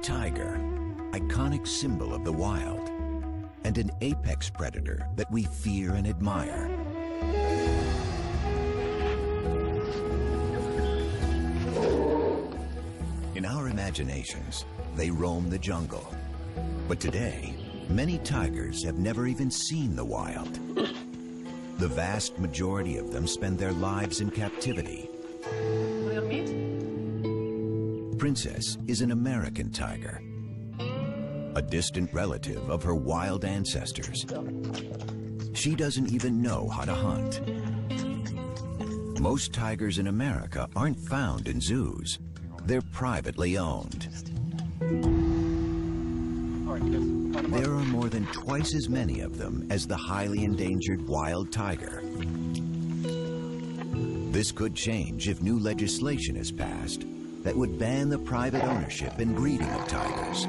tiger, iconic symbol of the wild, and an apex predator that we fear and admire. In our imaginations, they roam the jungle. But today, many tigers have never even seen the wild. The vast majority of them spend their lives in captivity. Princess is an American tiger, a distant relative of her wild ancestors. She doesn't even know how to hunt. Most tigers in America aren't found in zoos. They're privately owned. There are more than twice as many of them as the highly endangered wild tiger. This could change if new legislation is passed that would ban the private ownership and breeding of tigers.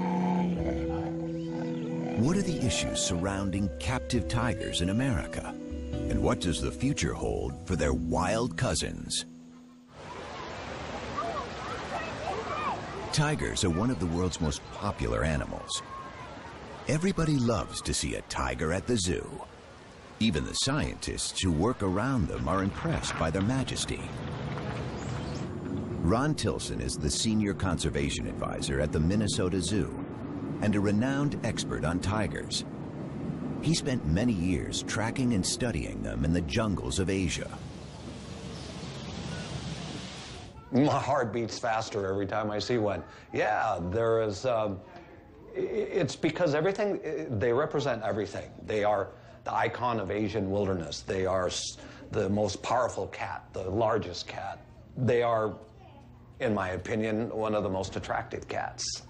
What are the issues surrounding captive tigers in America? And what does the future hold for their wild cousins? Tigers are one of the world's most popular animals. Everybody loves to see a tiger at the zoo. Even the scientists who work around them are impressed by their majesty. Ron Tilson is the senior conservation advisor at the Minnesota Zoo and a renowned expert on tigers. He spent many years tracking and studying them in the jungles of Asia. My heart beats faster every time I see one. Yeah, there is, it's because everything, they represent everything. They are the icon of Asian wilderness. They are the most powerful cat, the largest cat. They are, in my opinion, one of the most attractive cats.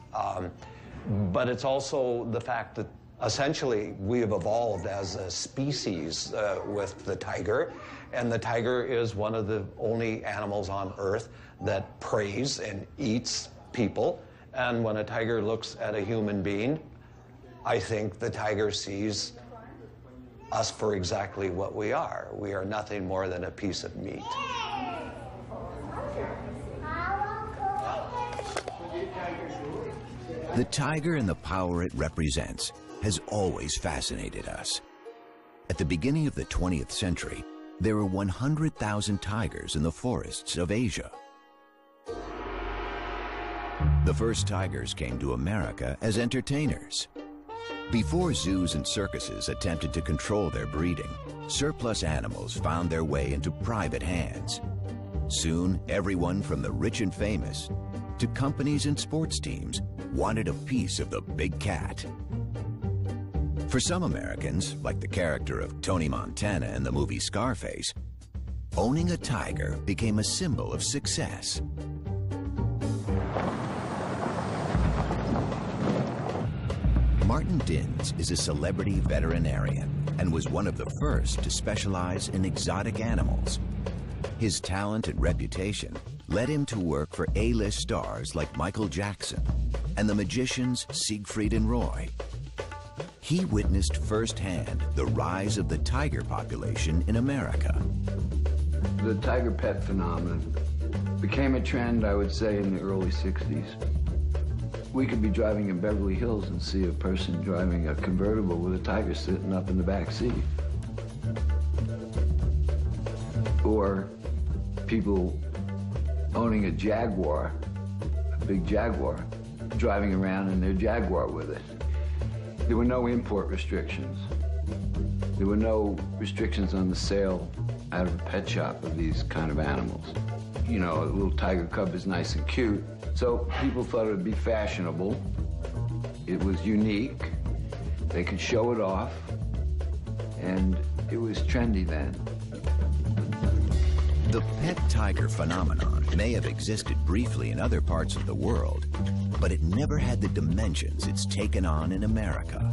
But it's also the fact that essentially we have evolved as a species with the tiger, and the tiger is one of the only animals on Earth that preys and eats people. And when a tiger looks at a human being, I think the tiger sees us for exactly what we are. We are nothing more than a piece of meat. The tiger and the power it represents has always fascinated us. At the beginning of the 20th century, there were 100,000 tigers in the forests of Asia. The first tigers came to America as entertainers. Before zoos and circuses attempted to control their breeding, surplus animals found their way into private hands. Soon, everyone from the rich and famous to companies and sports teams wanted a piece of the big cat. For some Americans, like the character of Tony Montana in the movie Scarface, owning a tiger became a symbol of success. Martin Dins is a celebrity veterinarian and was one of the first to specialize in exotic animals. His talent and reputation led him to work for A-list stars like Michael Jackson and the magicians Siegfried and Roy. He witnessed firsthand the rise of the tiger population in America. The tiger pet phenomenon became a trend, I would say, in the early 60s. We could be driving in Beverly Hills and see a person driving a convertible with a tiger sitting up in the back seat. Or people owning a Jaguar, a big Jaguar, driving around in their Jaguar with it. There were no import restrictions. There were no restrictions on the sale out of a pet shop of these kind of animals. You know, a little tiger cub is nice and cute, so people thought it would be fashionable. It was unique. They could show it off, and it was trendy then. The pet tiger phenomenon may have existed briefly in other parts of the world, but it never had the dimensions it's taken on in America.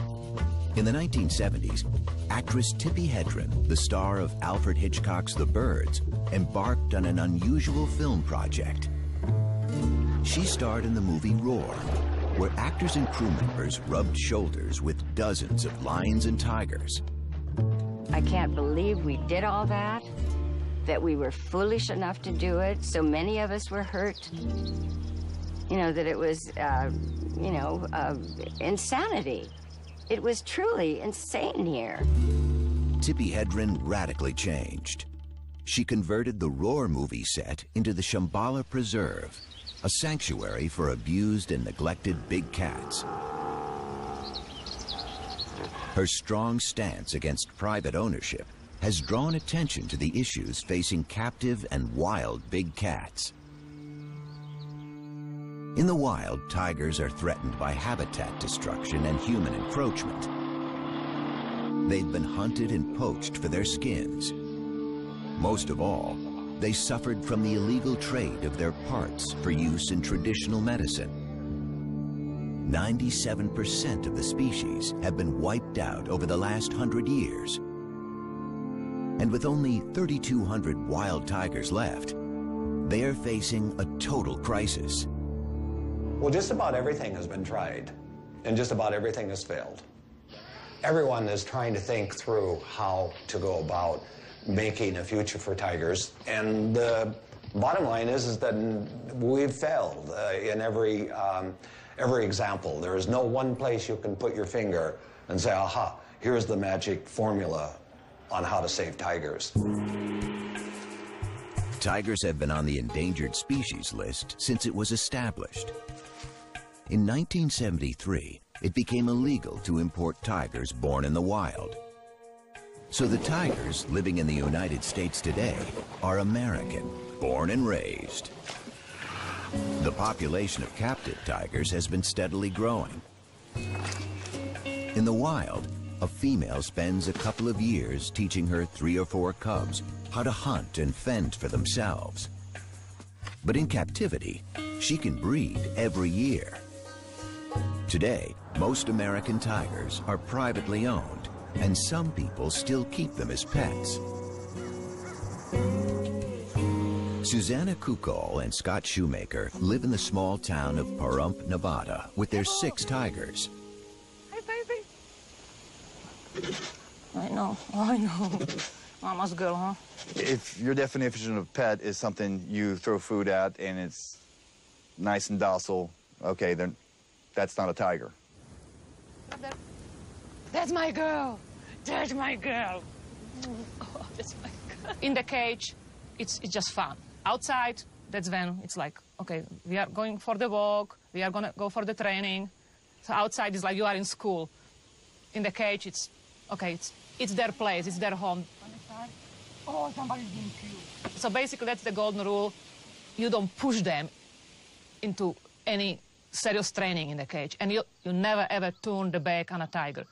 In the 1970s, actress Tippi Hedren, the star of Alfred Hitchcock's The Birds, embarked on an unusual film project. She starred in the movie Roar, where actors and crew members rubbed shoulders with dozens of lions and tigers. I can't believe we did all that we were foolish enough to do it. So many of us were hurt. you know, that it was, insanity. It was truly insane here. Tippi Hedren radically changed. She converted the Roar movie set into the Shambhala Preserve, a sanctuary for abused and neglected big cats. Her strong stance against private ownership has drawn attention to the issues facing captive and wild big cats. In the wild, tigers are threatened by habitat destruction and human encroachment. They've been hunted and poached for their skins. Most of all, they suffered from the illegal trade of their parts for use in traditional medicine. 97% of the species have been wiped out over the last 100 years. And with only 3,200 wild tigers left, they are facing a total crisis. Well, just about everything has been tried, and just about everything has failed. Everyone is trying to think through how to go about making a future for tigers, and the bottom line is that we've failed in every example. There is no one place you can put your finger and say, aha, here's the magic formula on how to save tigers. Tigers have been on the endangered species list since it was established. In 1973, it became illegal to import tigers born in the wild. So the tigers living in the United States today are American, born and raised. The population of captive tigers has been steadily growing. In the wild, a female spends a couple of years teaching her 3 or 4 cubs how to hunt and fend for themselves. But in captivity, she can breed every year. Today, most American tigers are privately owned, and some people still keep them as pets. Susanna Kukol and Scott Shoemaker live in the small town of Pahrump, Nevada, with their 6 tigers. Hi, baby. I know. Mama's girl, huh? If your definition of pet is something you throw food at and it's nice and docile, okay, then that's not a tiger. That's my girl. That's my girl. Oh, that's my girl. In the cage, it's just fun. Outside, that's when it's like, okay, we are going for the walk, we are gonna go for the training. So outside is like you are in school. In the cage, it's, okay, it's their place, it's their home. Oh, somebody's being cute. So basically, that's the golden rule. You don't push them into any serious training in the cage, and you never ever turn the back on a tiger.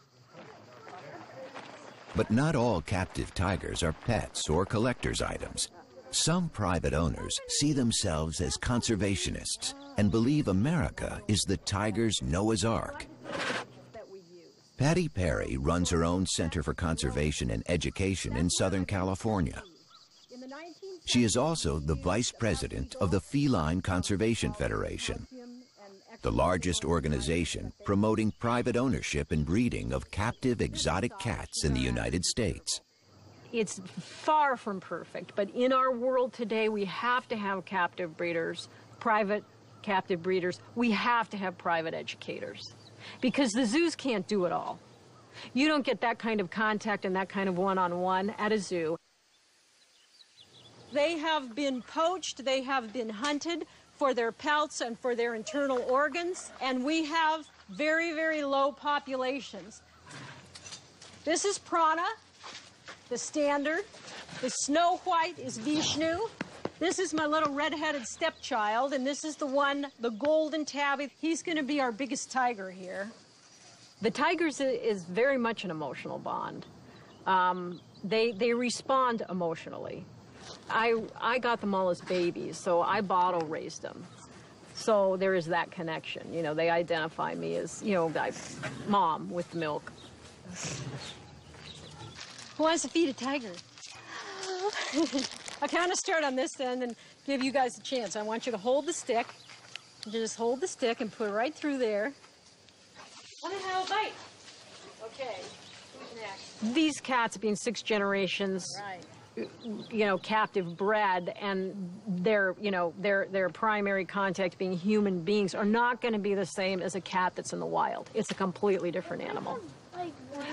But not all captive tigers are pets or collector's items. Some private owners see themselves as conservationists and believe America is the tiger's Noah's Ark. Patty Perry runs her own Center for Conservation and Education in Southern California. She is also the vice president of the Feline Conservation Federation, the largest organization promoting private ownership and breeding of captive exotic cats in the United States. It's far from perfect, but in our world today, we have to have captive breeders, private captive breeders. We have to have private educators, because the zoos can't do it all. You don't get that kind of contact and that kind of one-on-one at a zoo. They have been poached, they have been hunted for their pelts and for their internal organs, and we have very, very low populations. This is Prana, the standard. The snow white is Vishnu. This is my little red-headed stepchild, and this is the one, the golden tabby. He's going to be our biggest tiger here. The tigers is very much an emotional bond. They respond emotionally. I got them all as babies, so I bottle raised them. So there is that connection. You know, they identify me as, you know, mom with the milk. Who wants to feed a tiger? I'll kind of start on this end and give you guys a chance. I want you to hold the stick. Just hold the stick and put it right through there. Want to have a bite? Okay. Who's next? These cats, being 6 generations, right, you know, captive bred, and their, you know, their primary contact being human beings, are not going to be the same as a cat that's in the wild. It's a completely different animal.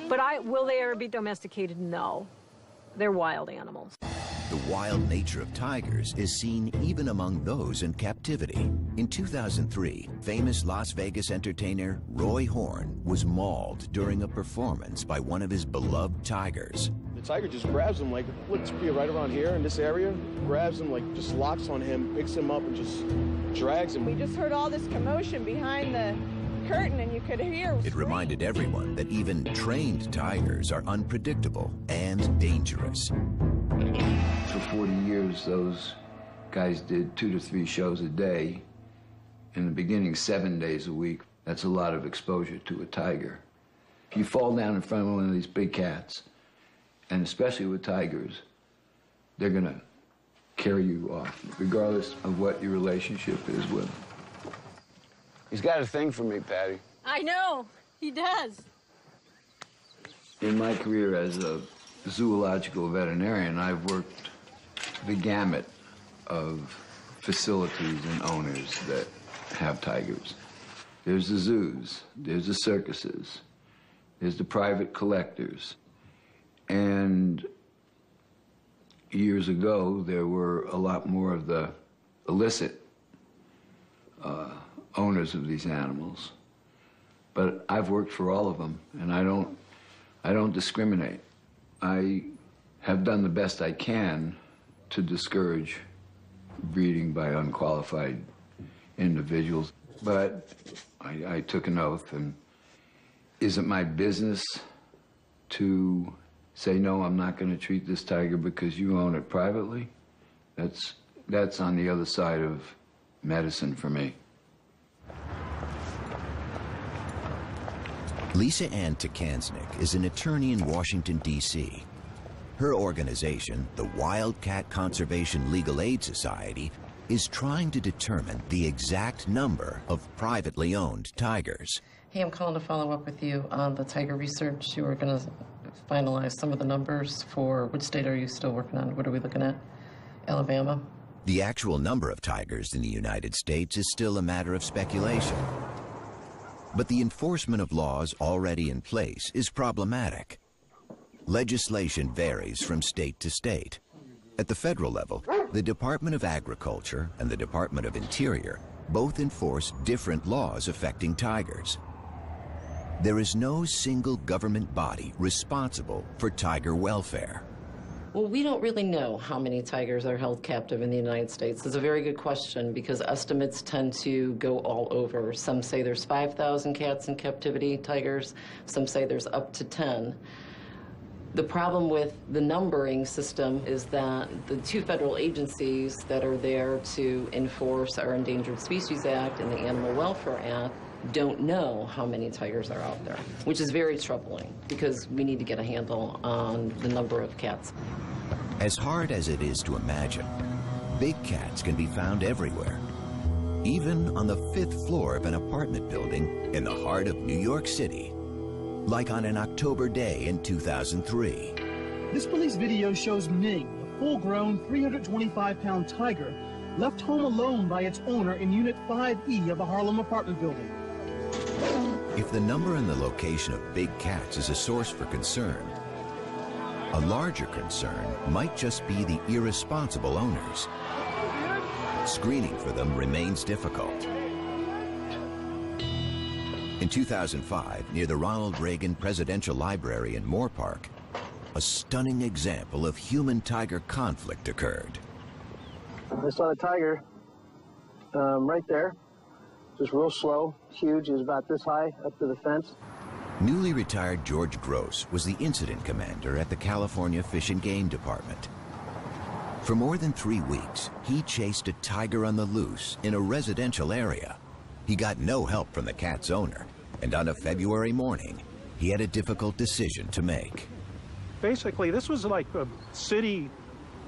But will they ever be domesticated? No. They're wild animals. The wild nature of tigers is seen even among those in captivity. In 2003, famous Las Vegas entertainer Roy Horn was mauled during a performance by one of his beloved tigers. The tiger just grabs him, like, let's be right around here in this area, grabs him, like, just locks on him, picks him up, and just drags him. We just heard all this commotion behind the curtain, and you could hear. It reminded everyone that even trained tigers are unpredictable and dangerous. For 40 years, those guys did 2 to 3 shows a day. In the beginning, 7 days a week. That's a lot of exposure to a tiger. If you fall down in front of one of these big cats, and especially with tigers, they're gonna carry you off, regardless of what your relationship is with them. He's got a thing for me, Patty. I know, he does. In my career as a zoological veterinarian, I've worked the gamut of facilities and owners that have tigers. There's the zoos, there's the circuses, there's the private collectors. And years ago, there were a lot more of the illicit owners of these animals. But I've worked for all of them, and I don't discriminate. I have done the best I can to discourage breeding by unqualified individuals. But I took an oath, and is it my business to say, no, I'm not going to treat this tiger because you own it privately? That's on the other side of medicine for me. Lisa Ann Takansnick is an attorney in Washington, D.C. Her organization, the Wildcat Conservation Legal Aid Society, is trying to determine the exact number of privately owned tigers. Hey, I'm calling to follow up with you on the tiger research. You were going to finalize some of the numbers for which state are you still working on? What are we looking at? Alabama? The actual number of tigers in the United States is still a matter of speculation. But the enforcement of laws already in place is problematic. Legislation varies from state to state. At the federal level, the Department of Agriculture and the Department of Interior both enforce different laws affecting tigers. There is no single government body responsible for tiger welfare. Well, we don't really know how many tigers are held captive in the United States. It's a very good question because estimates tend to go all over. Some say there's 5,000 cats in captivity, tigers. Some say there's up to 10. The problem with the numbering system is that the two federal agencies that are there to enforce our Endangered Species Act and the Animal Welfare Act don't know how many tigers are out there, which is very troubling because we need to get a handle on the number of cats. As hard as it is to imagine, big cats can be found everywhere, even on the 5th floor of an apartment building in the heart of New York City, like on an October day in 2003. This police video shows Ming, a full-grown 325-pound tiger, left home alone by its owner in Unit 5E of a Harlem apartment building. If the number and the location of big cats is a source for concern, a larger concern might just be the irresponsible owners. Screening for them remains difficult. In 2005, near the Ronald Reagan Presidential Library in Moore Park, a stunning example of human-tiger conflict occurred. I saw a tiger right there, just real slow, huge. He was about this high up to the fence. Newly retired George Gross was the incident commander at the California Fish and Game Department. For more than 3 weeks, he chased a tiger on the loose in a residential area. He got no help from the cat's owner, and on a February morning, he had a difficult decision to make. Basically, this was like a city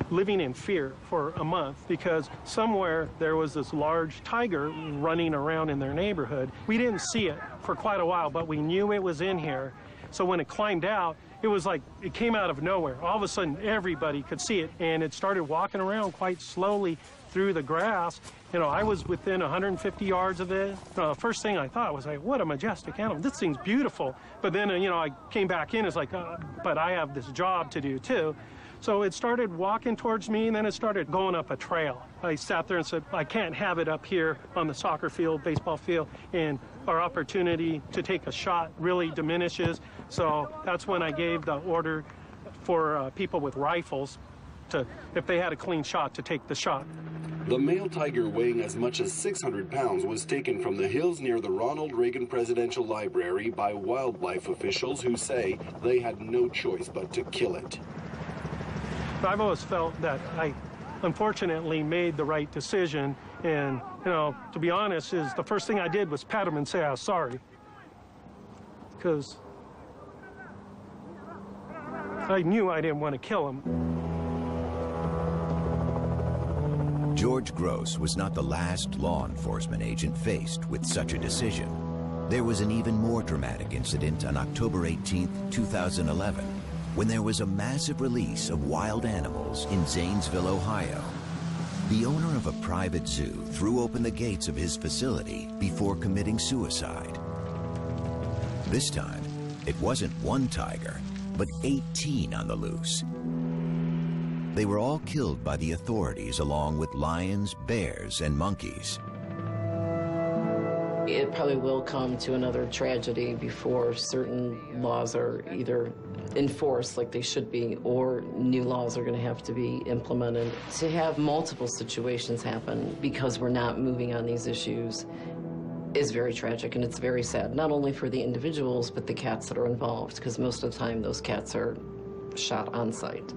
living in fear for a month because somewhere there was this large tiger running around in their neighborhood. We didn't see it for quite a while, but we knew it was in here. So when it climbed out, it was like it came out of nowhere. All of a sudden, everybody could see it, and it started walking around quite slowly through the grass. You know, I was within 150 yards of it. First thing I thought was, like, what a majestic animal. This thing's beautiful. But then, you know, I came back in, it's like, but I have this job to do, too. So it started walking towards me, and then it started going up a trail. I sat there and said, I can't have it up here on the soccer field, baseball field, and our opportunity to take a shot really diminishes. So that's when I gave the order for people with rifles to, if they had a clean shot, to take the shot. The male tiger, weighing as much as 600 pounds, was taken from the hills near the Ronald Reagan Presidential Library by wildlife officials who say they had no choice but to kill it. I've always felt that I, unfortunately, made the right decision. And, you know, to be honest, is the first thing I did was pat him and say I was sorry. Because I knew I didn't want to kill him. George Gross was not the last law enforcement agent faced with such a decision. There was an even more dramatic incident on October 18, 2011, when there was a massive release of wild animals in Zanesville, Ohio. The owner of a private zoo threw open the gates of his facility before committing suicide. This time, it wasn't one tiger, but 18 on the loose. They were all killed by the authorities along with lions, bears, and monkeys. It probably will come to another tragedy before certain laws are either enforced like they should be, or new laws are going to have to be implemented. To have multiple situations happen because we're not moving on these issues is very tragic, and it's very sad, not only for the individuals, but the cats that are involved, because most of the time those cats are shot on site.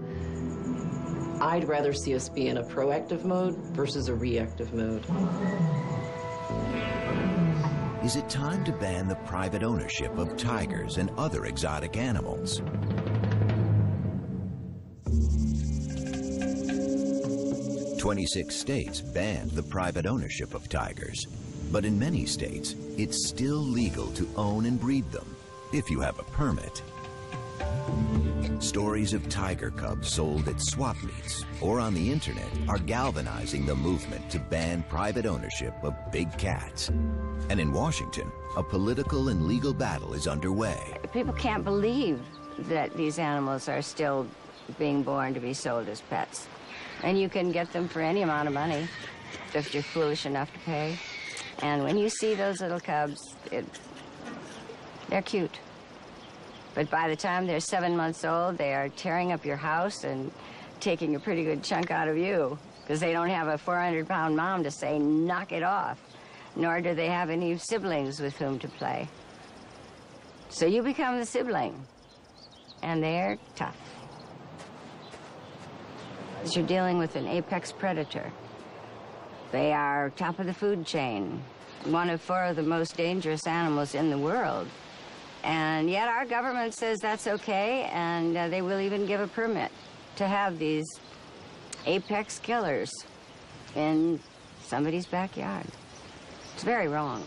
I'd rather see us be in a proactive mode versus a reactive mode. Is it time to ban the private ownership of tigers and other exotic animals? "26 states banned the private ownership of tigers, but in many states, it's still legal to own and breed them if you have a permit. Stories of tiger cubs sold at swap meets or on the internet are galvanizing the movement to ban private ownership of big cats. And in Washington, a political and legal battle is underway. People can't believe that these animals are still being born to be sold as pets. And you can get them for any amount of money if you're foolish enough to pay. And when you see those little cubs, they're cute. But by the time they're 7 months old, they are tearing up your house and taking a pretty good chunk out of you, because they don't have a 400-pound mom to say, knock it off, nor do they have any siblings with whom to play. So you become the sibling, and they're tough. You're dealing with an apex predator. They are top of the food chain, one of 4 of the most dangerous animals in the world. And yet our government says that's okay, and they will even give a permit to have these apex killers in somebody's backyard. It's very wrong.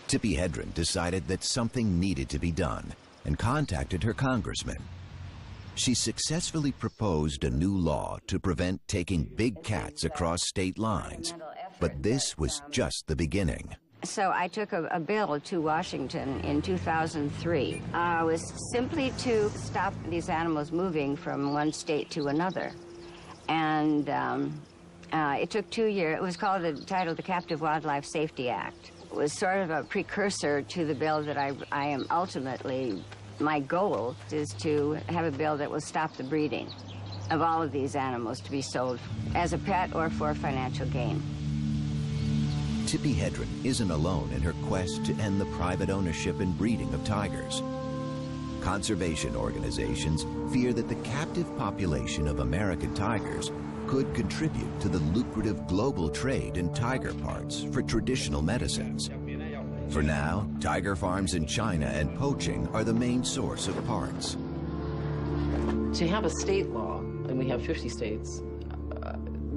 Tippi Hedren decided that something needed to be done and contacted her congressman. She successfully proposed a new law to prevent taking big cats across state lines, but this was just the beginning. So I took a bill to Washington in 2003. It was simply to stop these animals moving from one state to another. And it took 2 years. It was called, titled the Captive Wildlife Safety Act. It was sort of a precursor to the bill that I am ultimately, my goal is to have a bill that will stop the breeding of all of these animals to be sold as a pet or for financial gain. Tippi Hedren isn't alone in her quest to end the private ownership and breeding of tigers. Conservation organizations fear that the captive population of American tigers could contribute to the lucrative global trade in tiger parts for traditional medicines. For now, tiger farms in China and poaching are the main source of parts. To have a state law, and we have 50 states,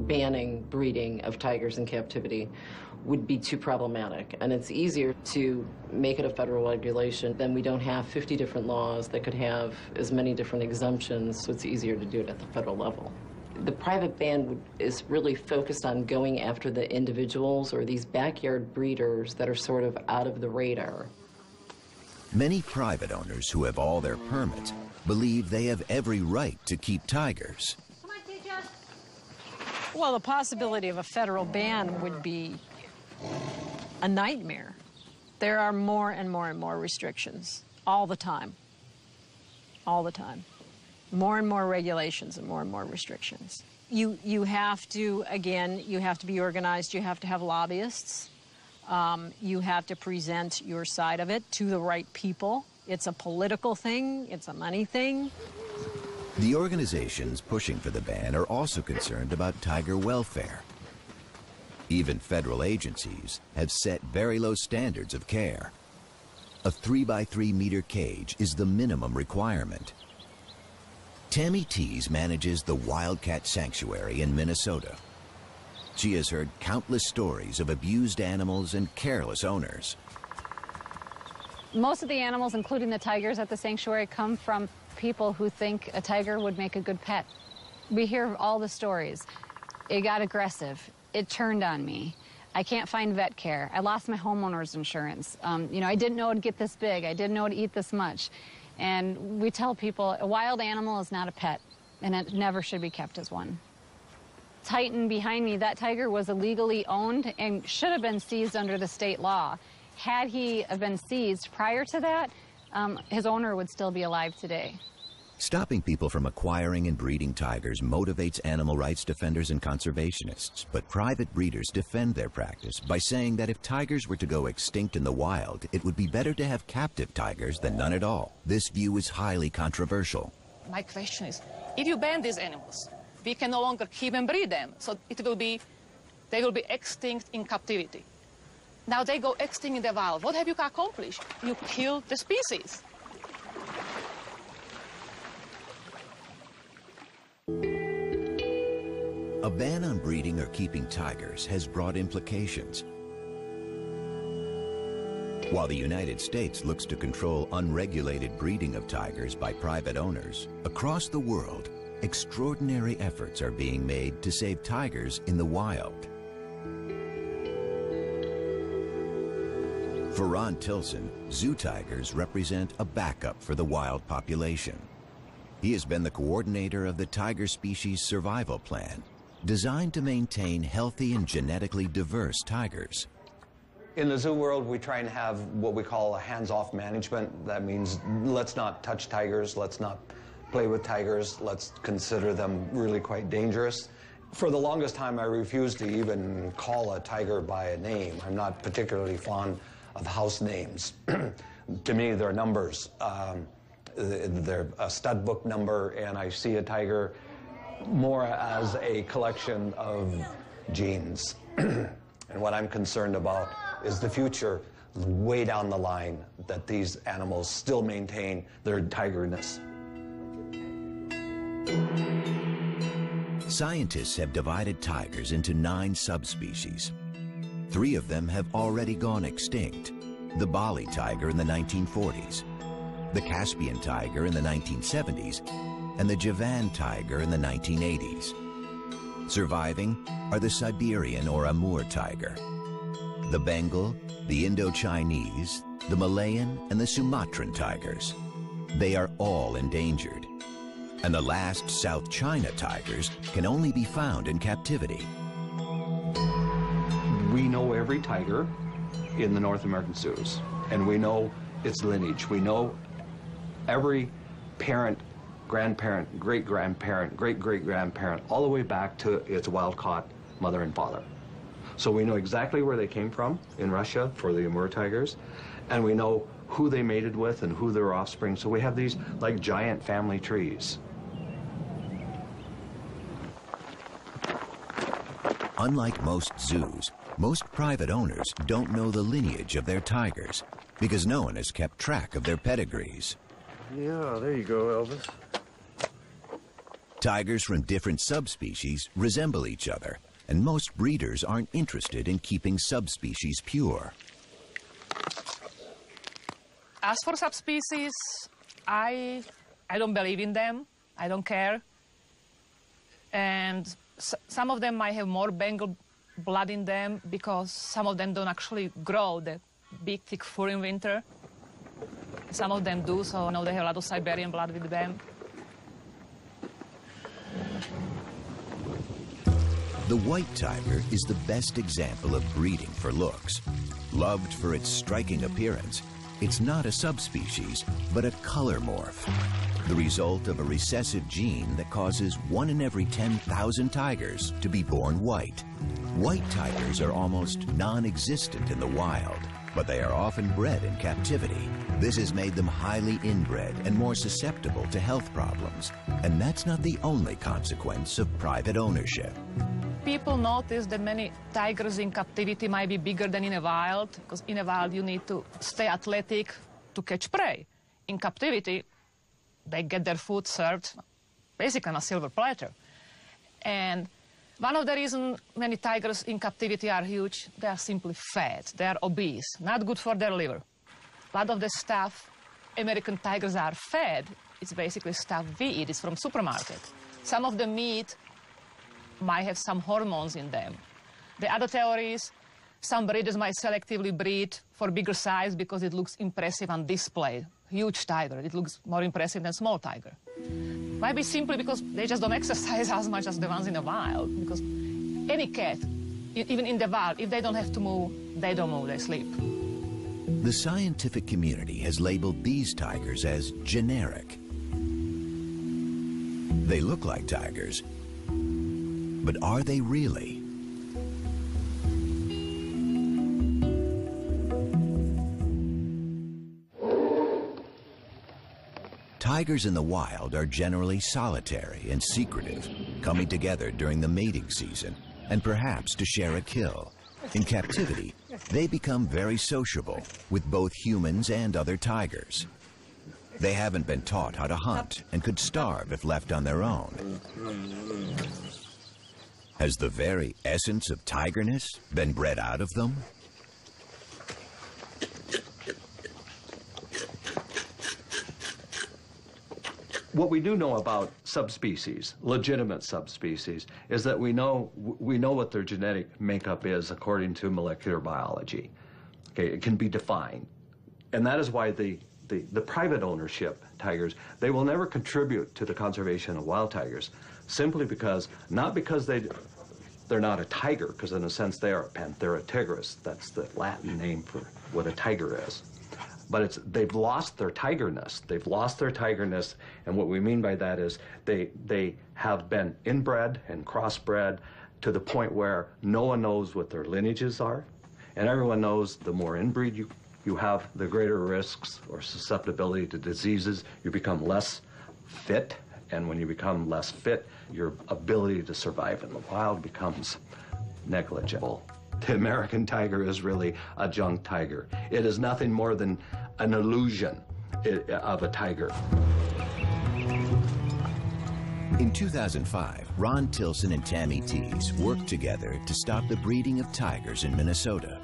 banning breeding of tigers in captivity would be too problematic. And it's easier to make it a federal regulation. Then we don't have 50 different laws that could have as many different exemptions, so it's easier to do it at the federal level. The private ban is really focused on going after the individuals or these backyard breeders that are sort of out of the radar. Many private owners who have all their permits believe they have every right to keep tigers. Well, the possibility of a federal ban would be a nightmare. There are more and more and more restrictions all the time. All the time. More and more regulations and more restrictions. You have to, again, you have to be organized. You have to have lobbyists. You have to present your side of it to the right people. It's a political thing. It's a money thing. The organizations pushing for the ban are also concerned about tiger welfare. Even federal agencies have set very low standards of care. A 3x3 meter cage is the minimum requirement. Tammy Tees manages the Wildcat Sanctuary in Minnesota. She has heard countless stories of abused animals and careless owners. Most of the animals, including the tigers at the sanctuary, come from people who think a tiger would make a good pet. We hear all the stories. It got aggressive. It turned on me. I can't find vet care. I lost my homeowner's insurance. You know, I didn't know it'd get this big. I didn't know it'd eat this much. And we tell people a wild animal is not a pet, and it never should be kept as one. Titan behind me, that tiger was illegally owned and should have been seized under the state law. Had he been seized prior to that, his owner would still be alive today. Stopping people from acquiring and breeding tigers motivates animal rights defenders and conservationists, but private breeders defend their practice by saying that if tigers were to go extinct in the wild, it would be better to have captive tigers than none at all. This view is highly controversial. My question is, if you ban these animals, we can no longer keep and breed them, so they will be extinct in captivity. Now they go extinct in the wild. What have you accomplished? You kill the species. A ban on breeding or keeping tigers has broad implications. While the United States looks to control unregulated breeding of tigers by private owners, across the world, extraordinary efforts are being made to save tigers in the wild. For Ron Tilson, zoo tigers represent a backup for the wild population. He has been the coordinator of the Tiger Species Survival Plan, designed to maintain healthy and genetically diverse tigers. In the zoo world, we try and have what we call a hands-off management. That means let's not touch tigers, let's not play with tigers, let's consider them really quite dangerous. For the longest time, I refused to even call a tiger by a name. I'm not particularly fond of house names. To me, they're numbers. They're a stud book number, and I see a tiger more as a collection of genes. And what I'm concerned about is the future, way down the line, that these animals still maintain their tigerness. Scientists have divided tigers into 9 subspecies. 3 of them have already gone extinct. The Bali tiger in the 1940s, the Caspian tiger in the 1970s, and the Javan tiger in the 1980s. Surviving are the Siberian or Amur tiger, the Bengal, the Indo-Chinese, the Malayan, and the Sumatran tigers. They are all endangered. And the last South China tigers can only be found in captivity. We know every tiger in the North American zoos, and we know its lineage. We know every parent, grandparent, great-grandparent, great-great-grandparent, all the way back to its wild-caught mother and father. So we know exactly where they came from in Russia for the Amur tigers, and we know who they mated with and who their offspring. So we have these like giant family trees. Unlike most zoos, most private owners don't know the lineage of their tigers because no one has kept track of their pedigrees. Yeah, there you go, Elvis. Tigers from different subspecies resemble each other, and most breeders aren't interested in keeping subspecies pure. As for subspecies, I don't believe in them. I don't care. And some of them might have more Bengal blood in them because some of them don't actually grow the big, thick fur in winter. Some of them do, so I know they have a lot of Siberian blood with them. The white tiger is the best example of breeding for looks. Loved for its striking appearance, it's not a subspecies, but a color morph, the result of a recessive gene that causes 1 in every 10,000 tigers to be born white. White tigers are almost non-existent in the wild, but they are often bred in captivity. This has made them highly inbred and more susceptible to health problems. And that's not the only consequence of private ownership. People notice that many tigers in captivity might be bigger than in a wild, because in a wild you need to stay athletic to catch prey. In captivity, they get their food served basically on a silver platter. And one of the reasons many tigers in captivity are huge, they are simply fat, they are obese, not good for their liver. A lot of the stuff American tigers are fed, it's basically stuff we eat, it's from supermarket. Some of the meat might have some hormones in them. The other theory is some breeders might selectively breed for bigger size because it looks impressive on display. Huge tiger, it looks more impressive than small tiger. Might be simply because they just don't exercise as much as the ones in the wild, because any cat, even in the wild, if they don't have to move, they don't move, they sleep. The scientific community has labeled these tigers as generic. They look like tigers, but are they really? Tigers in the wild are generally solitary and secretive, coming together during the mating season and perhaps to share a kill. In captivity, they become very sociable with both humans and other tigers. They haven't been taught how to hunt and could starve if left on their own. Has the very essence of tigerness been bred out of them? What we do know about subspecies, legitimate subspecies, is that we know what their genetic makeup is according to molecular biology. Okay, it can be defined. And that is why the private ownership tigers, they will never contribute to the conservation of wild tigers, simply because, not because they're not a tiger, because in a sense they are a Panthera tigris. That's the Latin name for what a tiger is. But they've lost their tigerness. They've lost their tigerness, and what we mean by that is they have been inbred and crossbred to the point where no one knows what their lineages are, and everyone knows the more inbreed you have, the greater risks or susceptibility to diseases. You become less fit, and when you become less fit, your ability to survive in the wild becomes negligible. The American tiger is really a junk tiger. It is nothing more than an illusion of a tiger. In 2005, Ron Tilson and Tammy Tees worked together to stop the breeding of tigers in Minnesota.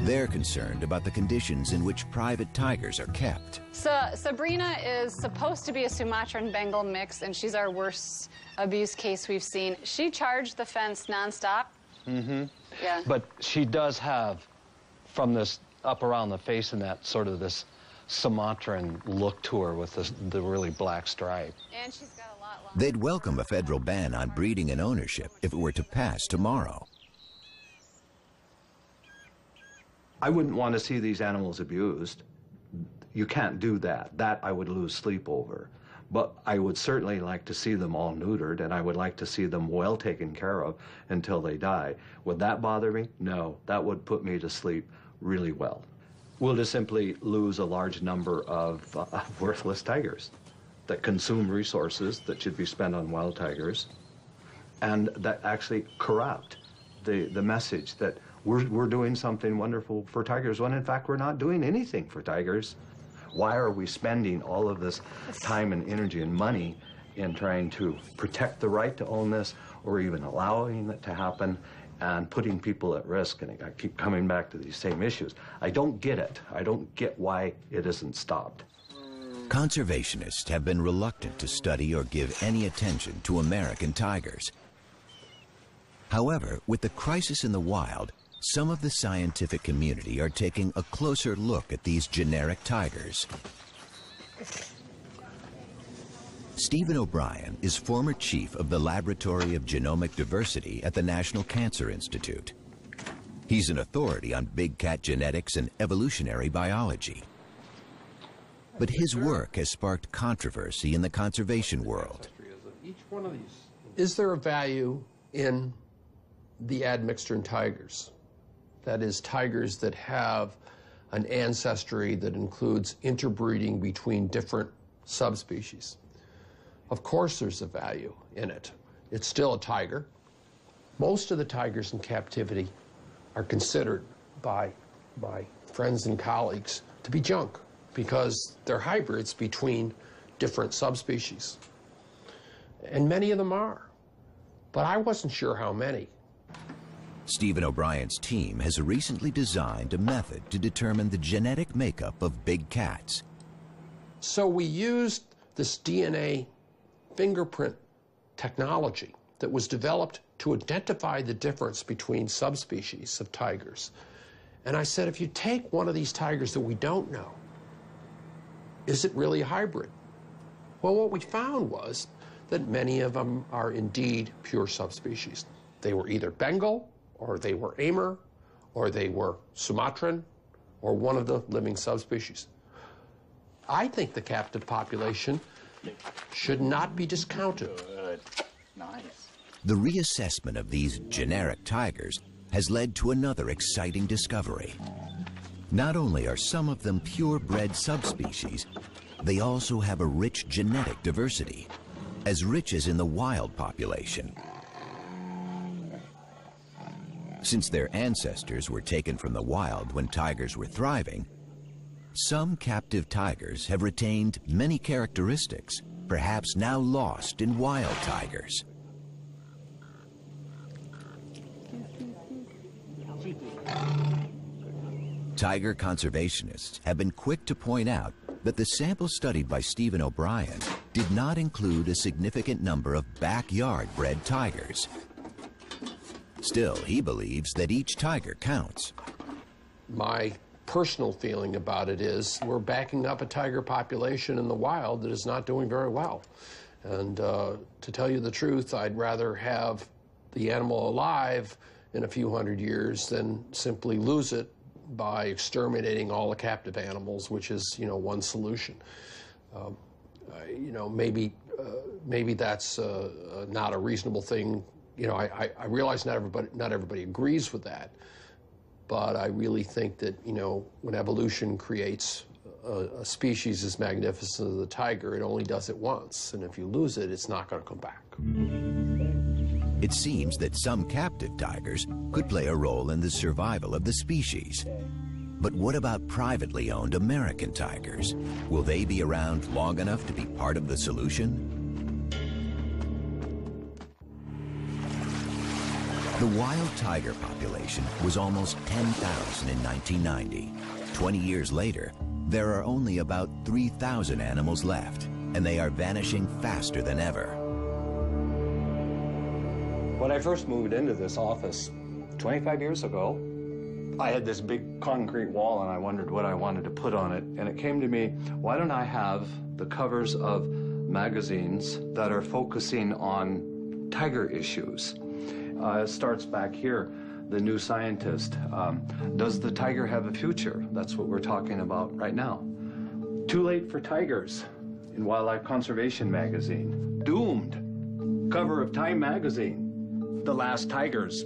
They're concerned about the conditions in which private tigers are kept. So Sabrina is supposed to be a Sumatran Bengal mix, and she's our worst abuse case we've seen. She charged the fence nonstop. Mm-hmm. Yeah. But she does have, from this up around the face and that, sort of this Sumatran look to her with the really black stripe. And she's got a lot longer. They'd welcome a federal ban on breeding and ownership if it were to pass tomorrow. I wouldn't want to see these animals abused. You can't do that. That I would lose sleep over. But I would certainly like to see them all neutered, and I would like to see them well taken care of until they die. Would that bother me? No, that would put me to sleep really well. We'll just simply lose a large number of worthless tigers that consume resources that should be spent on wild tigers, and that actually corrupt the message that we're doing something wonderful for tigers, when in fact we're not doing anything for tigers. Why are we spending all of this time and energy and money in trying to protect the right to own this or even allowing it to happen and putting people at risk. And I keep coming back to these same issues. I don't get it. I don't get why it isn't stopped. Conservationists have been reluctant to study or give any attention to American tigers. However, with the crisis in the wild, some of the scientific community are taking a closer look at these generic tigers. Stephen O'Brien is former chief of the Laboratory of Genomic Diversity at the National Cancer Institute. He's an authority on big cat genetics and evolutionary biology. But his work has sparked controversy in the conservation world. Is there a value in the admixture in tigers? That is, tigers that have an ancestry that includes interbreeding between different subspecies. Of course there's a value in it. It's still a tiger. Most of the tigers in captivity are considered by friends and colleagues to be junk because they're hybrids between different subspecies. And many of them are. But I wasn't sure how many. Stephen O'Brien's team has recently designed a method to determine the genetic makeup of big cats. So we used this DNA fingerprint technology that was developed to identify the difference between subspecies of tigers. And I said, if you take one of these tigers that we don't know, is it really a hybrid? Well, what we found was that many of them are indeed pure subspecies. They were either Bengal, or they were Amur, or they were Sumatran, or one of the living subspecies. I think the captive population should not be discounted. Good. Nice. The reassessment of these generic tigers has led to another exciting discovery. Not only are some of them purebred subspecies, they also have a rich genetic diversity, as rich as in the wild population. Since their ancestors were taken from the wild when tigers were thriving, some captive tigers have retained many characteristics, perhaps now lost in wild tigers. Tiger conservationists have been quick to point out that the sample studied by Stephen O'Brien did not include a significant number of backyard-bred tigers. Still, he believes that each tiger counts. My personal feeling about it is we're backing up a tiger population in the wild that is not doing very well. And to tell you the truth, I'd rather have the animal alive in a few hundred years than simply lose it by exterminating all the captive animals, which is, one solution. Maybe that's not a reasonable thing. I realize not everybody agrees with that, but I really think that, when evolution creates a species as magnificent as the tiger, it only does it once, and if you lose it, it's not going to come back. It seems that some captive tigers could play a role in the survival of the species. But what about privately owned American tigers? Will they be around long enough to be part of the solution? The wild tiger population was almost 10,000 in 1990. 20 years later, there are only about 3,000 animals left, and they are vanishing faster than ever. When I first moved into this office 25 years ago, I had this big concrete wall and I wondered what I wanted to put on it. And it came to me, why don't I have the covers of magazines that are focusing on tiger issues? It starts back here, The New Scientist. Does the tiger have a future? That's what we're talking about right now. Too Late for Tigers in Wildlife Conservation magazine. Doomed, cover of Time magazine. The Last Tigers.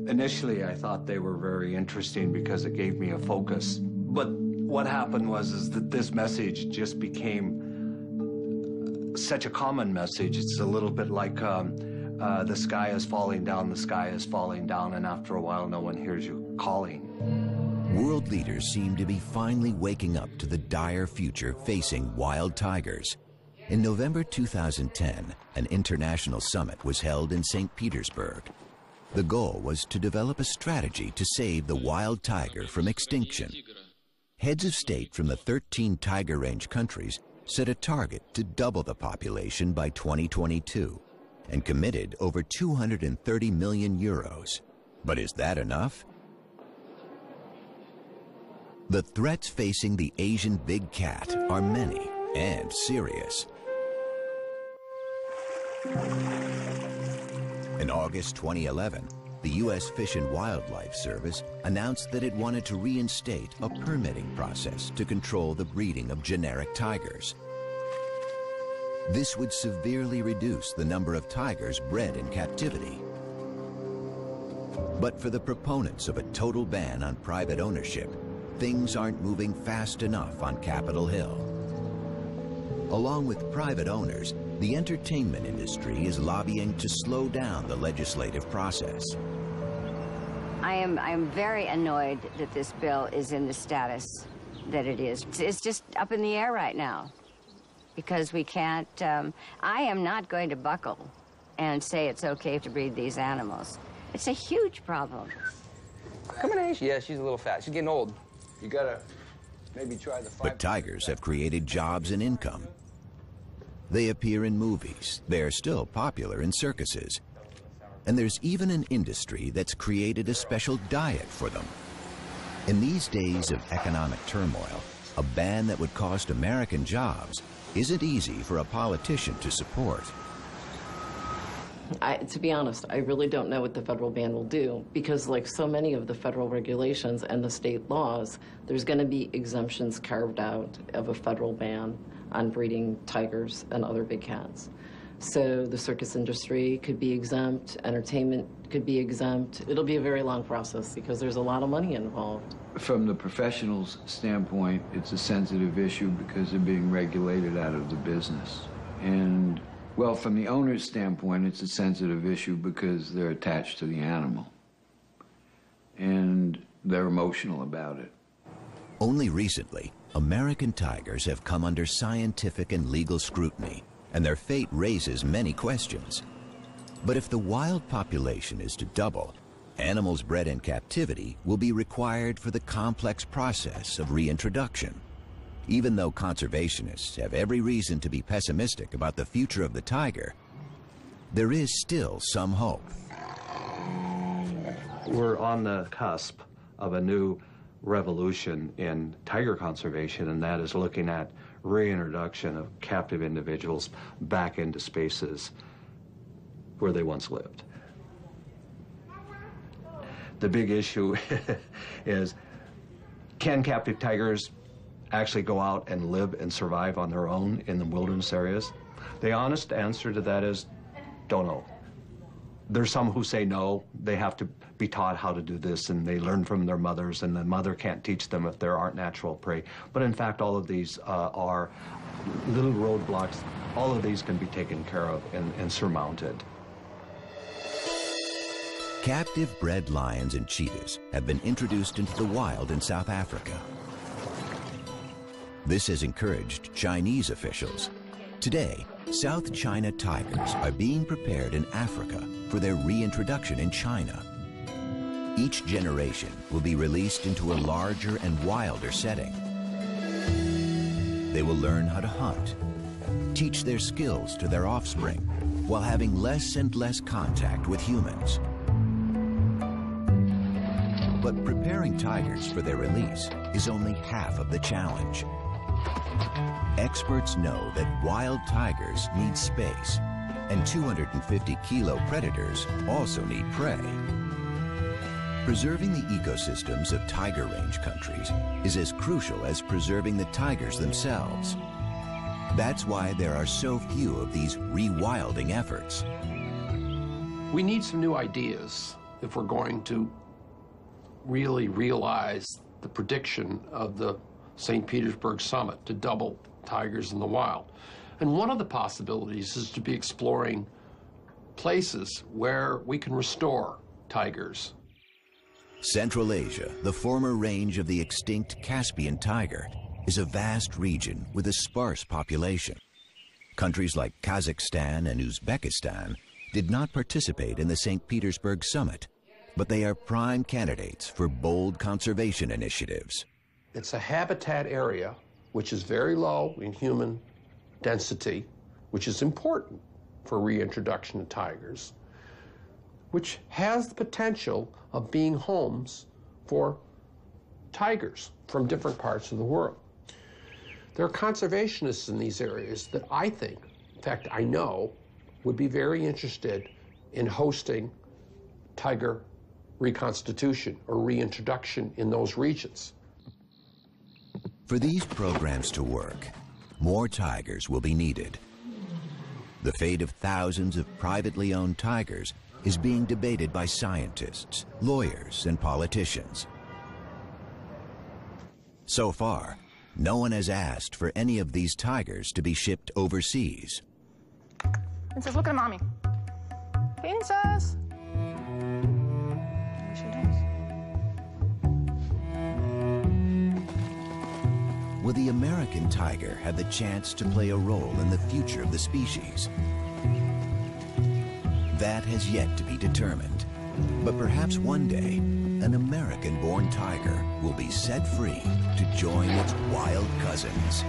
Initially, I thought they were very interesting because it gave me a focus. But what happened was that this message just became such a common message. It's a little bit like the sky is falling down, the sky is falling down, and after a while, no one hears you calling. World leaders seem to be finally waking up to the dire future facing wild tigers. In November 2010, an international summit was held in St. Petersburg. The goal was to develop a strategy to save the wild tiger from extinction. Heads of state from the 13 tiger range countries set a target to double the population by 2022 and committed over 230 million euros. But is that enough? The threats facing the Asian big cat are many and serious. In August 2011, the U.S. Fish and Wildlife Service announced that it wanted to reinstate a permitting process to control the breeding of generic tigers. This would severely reduce the number of tigers bred in captivity. But for the proponents of a total ban on private ownership, things aren't moving fast enough on Capitol Hill. Along with private owners, the entertainment industry is lobbying to slow down the legislative process. I am very annoyed that this bill is in the status that it is. It's just up in the air right now because we can't, I am not going to buckle and say it's okay to breed these animals. It's a huge problem. Come on, Ash. Yeah, she's a little fat. She's getting old. You gotta maybe try the 5. But tigers have created jobs and income. They appear in movies. They're still popular in circuses. And there's even an industry that's created a special diet for them. In these days of economic turmoil, a ban that would cost American jobs isn't easy for a politician to support. To be honest, I really don't know what the federal ban will do because like so many of the federal regulations and the state laws, there's going to be exemptions carved out of a federal ban on breeding tigers and other big cats. So the circus industry could be exempt, entertainment could be exempt. It'll be a very long process because there's a lot of money involved. From the professional's standpoint, it's a sensitive issue because they're being regulated out of the business. And, well, from the owner's standpoint, it's a sensitive issue because they're attached to the animal. And they're emotional about it. Only recently, American tigers have come under scientific and legal scrutiny, and their fate raises many questions. But if the wild population is to double, animals bred in captivity will be required for the complex process of reintroduction. Even though conservationists have every reason to be pessimistic about the future of the tiger, there is still some hope. We're on the cusp of a new revolution in tiger conservation, and that is looking at reintroduction of captive individuals back into spaces where they once lived. The big issue is, can captive tigers actually go out and live and survive on their own in the wilderness areas? The honest answer to that is, don't know. There's some who say no, they have to be taught how to do this, and they learn from their mothers, and the mother can't teach them if there aren't natural prey. But in fact, all of these are little roadblocks. All of these can be taken care of and surmounted. Captive bred lions and cheetahs have been introduced into the wild in South Africa. This has encouraged Chinese officials. Today, South China tigers are being prepared in Africa for their reintroduction in China. Each generation will be released into a larger and wilder setting. They will learn how to hunt, teach their skills to their offspring, while having less and less contact with humans. But preparing tigers for their release is only half of the challenge. Experts know that wild tigers need space, and 250-kilo predators also need prey. Preserving the ecosystems of tiger range countries is as crucial as preserving the tigers themselves. That's why there are so few of these rewilding efforts. We need some new ideas if we're going to really realize the prediction of the St. Petersburg summit to double tigers in the wild. And one of the possibilities is to be exploring places where we can restore tigers. Central Asia, the former range of the extinct Caspian tiger, is a vast region with a sparse population. Countries like Kazakhstan and Uzbekistan did not participate in the St. Petersburg summit, but they are prime candidates for bold conservation initiatives. It's a habitat area which is very low in human density, which is important for reintroduction of tigers, which has the potential of being homes for tigers from different parts of the world. There are conservationists in these areas that I think, in fact I know, would be very interested in hosting tiger reconstitution or reintroduction in those regions. For these programs to work, more tigers will be needed. The fate of thousands of privately owned tigers is being debated by scientists, lawyers, and politicians. So far, no one has asked for any of these tigers to be shipped overseas. Princess, look at mommy. Princess. There she is. Will the American tiger have the chance to play a role in the future of the species? That has yet to be determined. But perhaps one day, an American-born tiger will be set free to join its wild cousins.